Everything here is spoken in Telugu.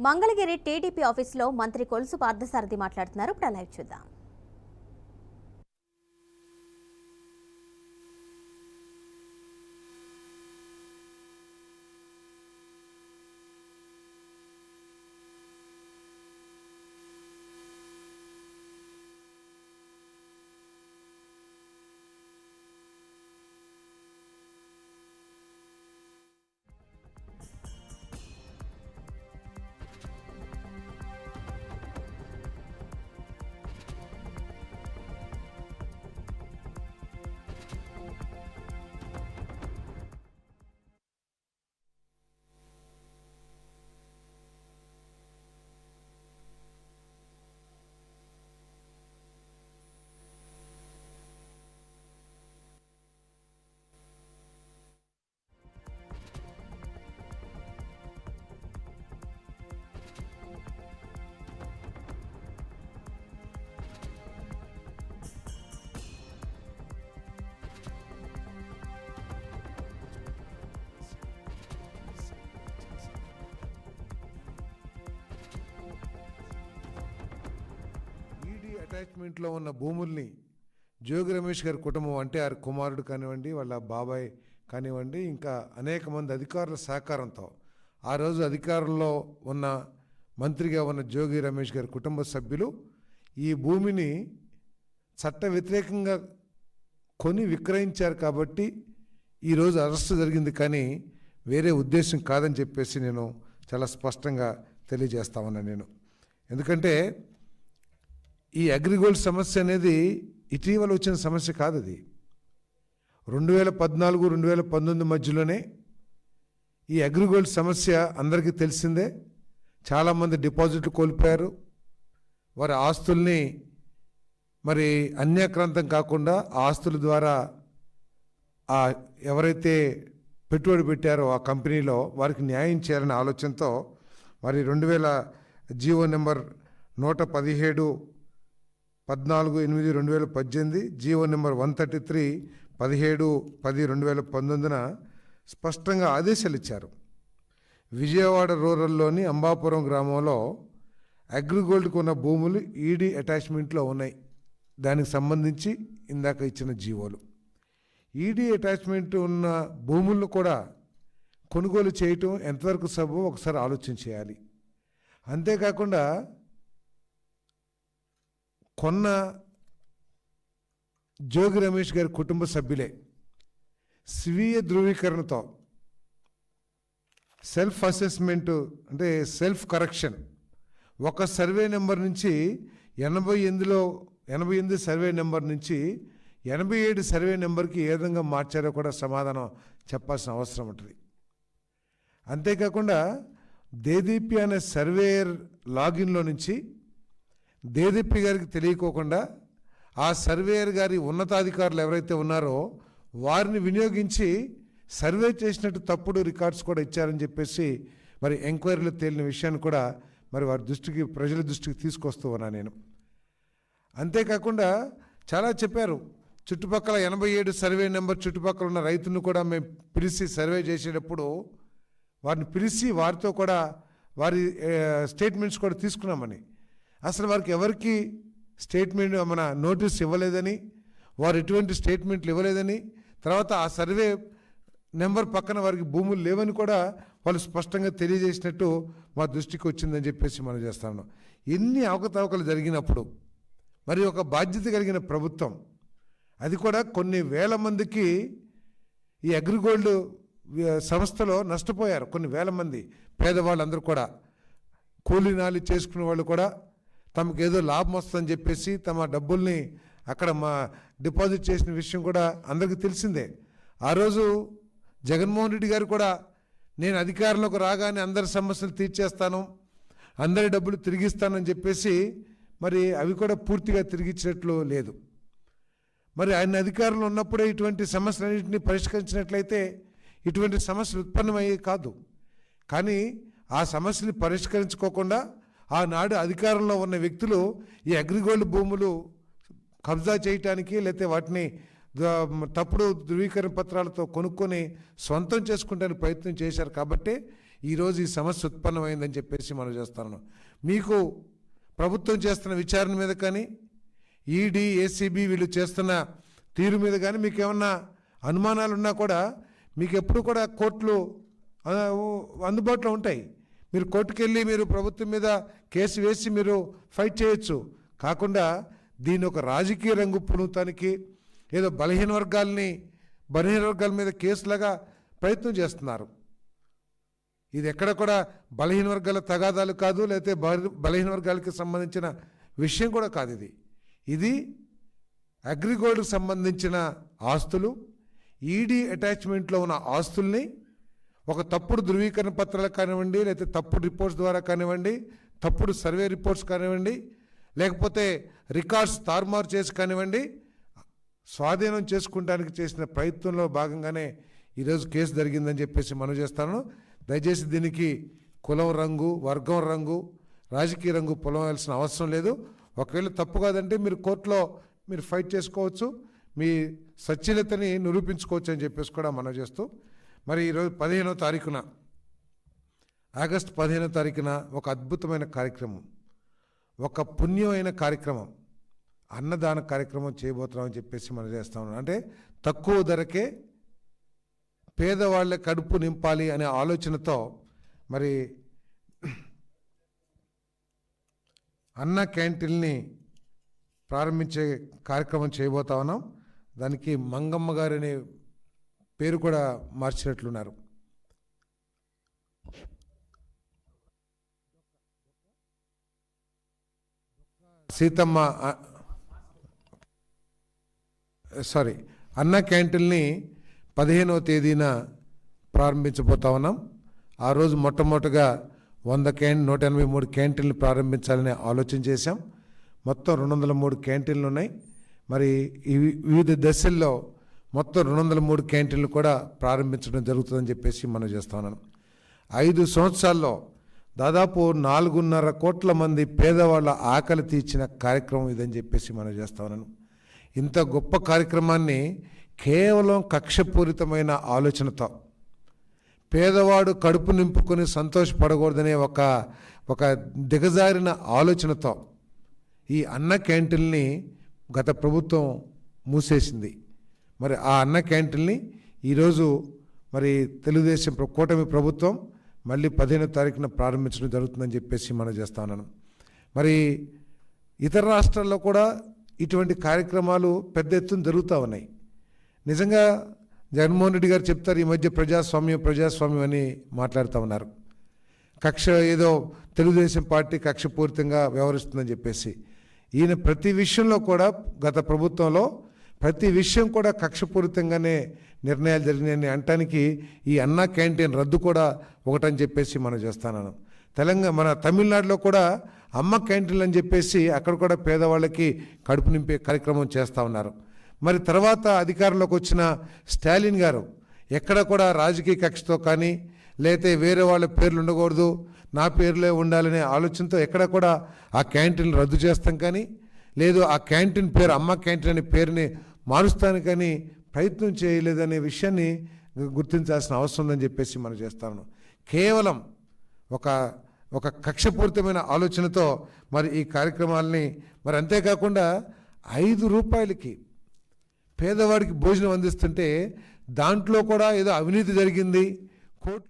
మంగళగిరి టీడీపీ ఆఫీసులో మంత్రి కొలుసు పార్థసారథి మాట్లాడుతున్నారు. ఇప్పుడు లైవ్ చూద్దాం. అటాచ్మెంట్లో ఉన్న భూముల్ని జోగి రమేష్ గారి కుటుంబం అంటే ఆ కుమారుడు కానివ్వండి, వాళ్ళ బాబాయ్ కానివ్వండి, ఇంకా అనేక మంది అధికారుల సహకారంతో ఆ రోజు అధికారంలో ఉన్న మంత్రిగా ఉన్న జోగి రమేష్ గారి కుటుంబ సభ్యులు ఈ భూమిని చట్ట వ్యతిరేకంగా కొని విక్రయించారు కాబట్టి ఈరోజు అరెస్టు జరిగింది, కానీ వేరే ఉద్దేశం కాదని చెప్పేసి నేను చాలా స్పష్టంగా తెలియజేస్తా ఉన్నాను నేను. ఎందుకంటే ఈ అగ్రిగోల్డ్ సమస్య అనేది ఇటీవల వచ్చిన సమస్య కాదు. అది 2014-2019 మధ్యలోనే ఈ అగ్రిగోల్డ్ సమస్య అందరికీ తెలిసిందే. చాలామంది డిపాజిట్లు కోల్పోయారు. వారి ఆస్తుల్ని మరి అన్యాక్రాంతం కాకుండా ఆస్తుల ద్వారా ఎవరైతే పెట్టుబడి పెట్టారో ఆ కంపెనీలో వారికి న్యాయం చేయాలనే ఆలోచనతో మరి 2000 జీవో నెంబర్ 117 14/8/2018 జీవో నెంబర్ 133 17/10/2019 స్పష్టంగా ఆదేశాలు ఇచ్చారు. విజయవాడ రూరల్లోని అంబాపురం గ్రామంలో అగ్రిగోల్డ్కు ఉన్న భూములు ఈడీ అటాచ్మెంట్లో ఉన్నాయి. దానికి సంబంధించి ఇందాక ఇచ్చిన జీవోలు ఈడీ అటాచ్మెంట్ ఉన్న భూములను కూడా కొనుగోలు చేయటం ఎంతవరకు సబబో ఒకసారి ఆలోచన చేయాలి. అంతేకాకుండా కొన్న జోగి రమేష్ గారి కుటుంబ సభ్యులే స్వీయ ధృవీకరణతో సెల్ఫ్ అసెస్మెంటు అంటే సెల్ఫ్ కరెక్షన్ ఒక సర్వే నెంబర్ నుంచి 88 సర్వే నెంబర్ నుంచి 87 సర్వే నెంబర్కి ఏ విధంగా మార్చారో కూడా సమాధానం చెప్పాల్సిన అవసరం ఉంటుంది. అంతేకాకుండా దేదీప్య అనే సర్వేయర్ లాగిన్లో నుంచి దేదీప్య గారికి తెలియకోకుండా ఆ సర్వేయర్ గారి ఉన్నతాధికారులు ఎవరైతే ఉన్నారో వారిని వినియోగించి సర్వే చేసినట్టు తప్పుడు రికార్డ్స్ కూడా ఇచ్చారని చెప్పేసి మరి ఎంక్వైరీలో తేలిన విషయాన్ని కూడా మరి వారి దృష్టికి ప్రజల దృష్టికి తీసుకొస్తూ ఉన్నా నేను. అంతేకాకుండా చాలా చెప్పారు. చుట్టుపక్కల 87 సర్వే నెంబర్ చుట్టుపక్కల ఉన్న రైతులను కూడా మేము పిలిచి సర్వే చేసేటప్పుడు వారిని పిలిచి వారితో కూడా వారి స్టేట్మెంట్స్ కూడా తీసుకున్నామని, అసలు వారికి ఎవరికి స్టేట్మెంట్ మన నోటీస్ ఇవ్వలేదని, వారు ఎటువంటి స్టేట్మెంట్లు ఇవ్వలేదని, తర్వాత ఆ సర్వే నెంబర్ పక్కన వారికి భూములు లేవని కూడా వాళ్ళు స్పష్టంగా తెలియజేసినట్టు మా దృష్టికి వచ్చిందని చెప్పేసి మనం చేస్తా ఉన్నాం. ఎన్ని అవకతవకలు జరిగినప్పుడు మరి ఒక బాధ్యత కలిగిన ప్రభుత్వం అది కూడా కొన్ని వేల మందికి ఈ అగ్రిగోల్డ్ సంస్థలో నష్టపోయారు. కొన్ని వేల మంది పేదవాళ్ళందరూ కూడా కూలీ నాలి చేసుకునే వాళ్ళు కూడా తమకు ఏదో లాభం వస్తుందని చెప్పేసి తమ డబ్బుల్ని అక్కడ డిపాజిట్ చేసిన విషయం కూడా అందరికీ తెలిసిందే. ఆ రోజు జగన్మోహన్ రెడ్డి గారు కూడా నేను అధికారంలోకి రాగానే అందరి సమస్యలు తీర్చేస్తాను, అందరి డబ్బులు తిరిగిస్తానని చెప్పేసి మరి అవి కూడా పూర్తిగా తిరిగిచ్చినట్లు లేదు. మరి ఆయన అధికారంలో ఉన్నప్పుడే ఇటువంటి సమస్యలన్నింటినీ పరిష్కరించినట్లయితే ఇటువంటి సమస్యలు ఉత్పన్నమయ్యే కాదు. కానీ ఆ సమస్యని పరిష్కరించుకోకుండా ఆనాడు అధికారంలో ఉన్న వ్యక్తులు ఈ అగ్రిగోల్డ్ భూములు కబ్జా చేయటానికి లేకపోతే వాటిని తప్పుడు ధృవీకరణ పత్రాలతో కొనుక్కొని సొంతం చేసుకుంటానికి ప్రయత్నం చేశారు. కాబట్టి ఈరోజు ఈ సమస్య ఉత్పన్నమైందని చెప్పేసి మనం చేస్తున్నాను. మీకు ప్రభుత్వం చేస్తున్న విచారణ మీద కానీ ఈడీ ఏసీబీ వీళ్ళు చేస్తున్న తీరు మీద కానీ మీకు ఏమన్నా అనుమానాలు ఉన్నా కూడా మీకు ఎప్పుడు కూడా కోర్టులు అందుబాటులో ఉంటాయి. మీరు కోర్టుకు వెళ్ళి మీరు ప్రభుత్వం మీద కేసు వేసి మీరు ఫైట్ చేయొచ్చు. కాకుండా దీని ఒక రాజకీయ రంగు పునూతానికి ఏదో బలహీన వర్గాల మీద కేసులాగా ప్రయత్నం చేస్తున్నారు. ఇది ఎక్కడ కూడా బలహీన వర్గాల తగాదాలు కాదు, లేకపోతే బలహీన వర్గాలకి సంబంధించిన విషయం కూడా కాదు. ఇది అగ్రిగోల్డ్కి సంబంధించిన ఆస్తులు, ఈడీ అటాచ్మెంట్లో ఉన్న ఆస్తుల్ని ఒక తప్పుడు ధృవీకరణ పత్రాలు కానివ్వండి, లేకపోతే తప్పుడు రిపోర్ట్స్ ద్వారా కానివ్వండి, తప్పుడు సర్వే రిపోర్ట్స్ కానివ్వండి, లేకపోతే రికార్డ్స్ తారుమారు చేసి కానివ్వండి, స్వాధీనం చేసుకుంటానికి చేసిన ప్రయత్నంలో భాగంగానే ఈరోజు కేసు జరిగిందని చెప్పేసి మనం చేస్తాను. దయచేసి దీనికి కులం రంగు, వర్గం రంగు, రాజకీయ రంగు పొలవాల్సిన అవసరం లేదు. ఒకవేళ తప్పు కాదంటే మీరు కోర్టులో మీరు ఫైట్ చేసుకోవచ్చు, మీ సచ్ఛీలతని నిరూపించుకోవచ్చు అని చెప్పేసి కూడా మనం చేస్తూ, మరి ఈరోజు 15వ తారీఖున ఆగస్టు 15వ తారీఖున ఒక అద్భుతమైన కార్యక్రమం, ఒక పుణ్యమైన కార్యక్రమం, అన్నదాన కార్యక్రమం చేయబోతున్నామని చెప్పేసి మనం చేస్తా ఉన్నాం. అంటే తక్కువ ధరకే పేదవాళ్ళ కడుపు నింపాలి అనే ఆలోచనతో మరి అన్న క్యాంటీన్ని ప్రారంభించే కార్యక్రమం చేయబోతా ఉన్నాం. దానికి మంగమ్మ గారు అనే పేరు కూడా మార్చినట్లున్నారు. సీతమ్మ అన్న క్యాంటీన్ని 15వ తేదీన ప్రారంభించబోతా ఉన్నాం. ఆ రోజు మొట్టమొదటిగా 183 క్యాంటీన్లు ప్రారంభించాలని ఆలోచన చేశాం. మొత్తం 203 క్యాంటీన్లు ఉన్నాయి. మరి ఈ వివిధ దశల్లో మొత్తం 203 క్యాంటీన్లు కూడా ప్రారంభించడం జరుగుతుందని చెప్పేసి మనం చేస్తా ఉన్నాం. 5 సంవత్సరాల్లో దాదాపు 4.5 కోట్ల మంది పేదవాళ్ళ ఆకలి తీర్చిన కార్యక్రమం ఇదని చెప్పేసి మనం చేస్తా ఉన్నాను. ఇంత గొప్ప కార్యక్రమాన్ని కేవలం కక్షపూరితమైన ఆలోచనతో, పేదవాడు కడుపు నింపుకొని సంతోషపడకూడదనే ఒక దిగజారిన ఆలోచనతో ఈ అన్న క్యాంటీన్ని గత ప్రభుత్వం మూసేసింది. మరి ఆ అన్న క్యాంటీన్ని ఈరోజు మరి తెలుగుదేశం కూటమి ప్రభుత్వం మళ్ళీ 15వ తారీఖున ప్రారంభించడం జరుగుతుందని చెప్పేసి మనం చేస్తా ఉన్నాను. మరి ఇతర రాష్ట్రాల్లో కూడా ఇటువంటి కార్యక్రమాలు పెద్ద ఎత్తున జరుగుతూ ఉన్నాయి. నిజంగా జగన్మోహన్ రెడ్డి గారు చెప్తారు, ఈ మధ్య ప్రజాస్వామ్యం అని మాట్లాడుతూ ఉన్నారు. ఏదో తెలుగుదేశం పార్టీ కక్షపూరితంగా వ్యవహరిస్తుందని చెప్పేసి. ఈయన ప్రతి విషయంలో కూడా గత ప్రభుత్వంలో ప్రతి విషయం కూడా కక్షపూరితంగానే నిర్ణయాలు జరిగినాయని అనటానికి ఈ అన్నా క్యాంటీన్ రద్దు కూడా ఒకటని చెప్పేసి మనం చేస్తున్నాను. మన తమిళనాడులో కూడా అమ్మ క్యాంటీన్లు అని చెప్పేసి అక్కడ కూడా పేదవాళ్ళకి కడుపు నింపే కార్యక్రమం చేస్తూ ఉన్నారు. మరి తర్వాత అధికారంలోకి వచ్చిన స్టాలిన్ గారు ఎక్కడ కూడా రాజకీయ కక్షతో కానీ లేతే వేరే వాళ్ళ పేర్లు ఉండకూడదు, నా పేర్లే ఉండాలనే ఆలోచనతో ఎక్కడ కూడా ఆ క్యాంటీన్లు రద్దు చేస్తాం కానీ, లేదు ఆ క్యాంటీన్ పేరు అమ్మ క్యాంటీన్ అనే పేరుని మారుస్తాను కానీ ప్రయత్నం చేయలేదనే విషయాన్ని గుర్తించాల్సిన అవసరం ఉందని చెప్పేసి మనం చేస్తాను. కేవలం ఒక కక్షపూరితమైన ఆలోచనతో మరి ఈ కార్యక్రమాలని, మరి అంతేకాకుండా 5 రూపాయలకి పేదవాడికి భోజనం అందిస్తుంటే దాంట్లో కూడా ఏదో అవినీతి జరిగింది, కోర్టు